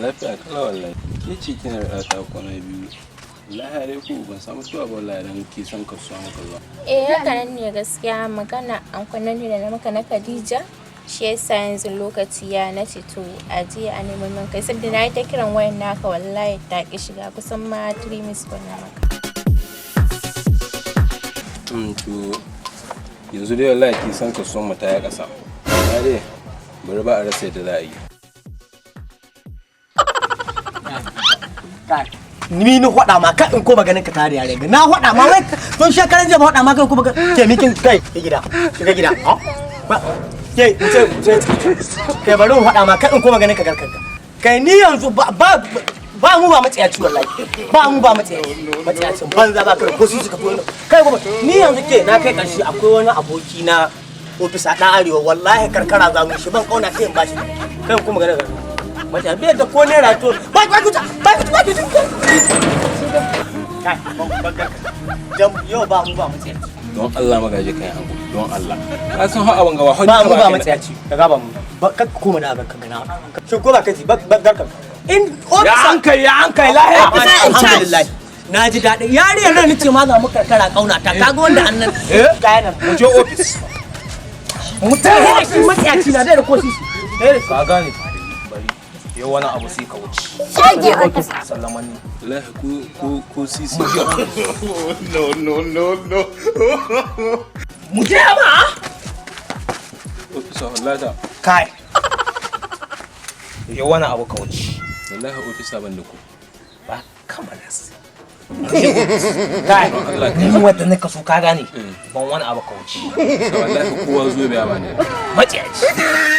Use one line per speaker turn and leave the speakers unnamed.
lafiya kala wallahi. Ke ce kina da ta kwana biyu. Lahare ku ban samu tuwa ba wallahi dan ki san kasuwa maka zuwa.
Haka nan ne gaskiya magana an kwanan ne da na maka na Khadija. Shi yasa yanzu lokaci ya nace to a je a neman min kai saboda na yi ta kiran wayan naka wallahi ta ki shiga kusan ma 3 minutes ko na maka.
To yanzu dai wallahi ki san kasuwan mu ta ya kasa. Na dai bari ba a rasa yadda za a yi.
Ni na hwada ma ka in ko maganin ka tare yare ga na hwada ma wai don shekaran jiya ba hwada ma kai ko ke mikin kai gida shiga gida ba ke ke bari hwada ma kai in ko maganin ka garkar kai ni yanzu ba mu ba matsiyaci wallahi ba mu ba matsiyacin banza ba ka ko su suka fi kai ko ni yanzu ke na kai karshe akwai wani aboki na ofisa dan arewa wallahi karkara za mu shi ban kauna kai in bashi kai ko maganin ka mace bai da ko naira to ba yau ba mu ba mace
don Allah magaje kai hagu don Allah ka san ha abanga wa
ba mu ba mace ci kaga ba mu ka kuma da ga kana shin ko ba kaji ba garka in ya an kai lahiya alhamdulillah na ji daɗi yariyar nan nace ma za mu karkara kauna ta kaga wanda annan kayan nan
mu je office
mutai shi matsiyaci na da ko shi
ka gane yau wani abu sai ka wuce.
Shage ofis.
Salamani. Lahi ko sisi.
No.
Mu je ba.
Ofisa wallahi
kai. Yau wani abu ka wuce.
Wallahi ofisa ban da ku.
Ba kamalas. Kai. Ni wanda ne ka so ka gane. Ban wani abu ka wuce.
Wallahi kowa zo biya ba ne.
Maciyaci.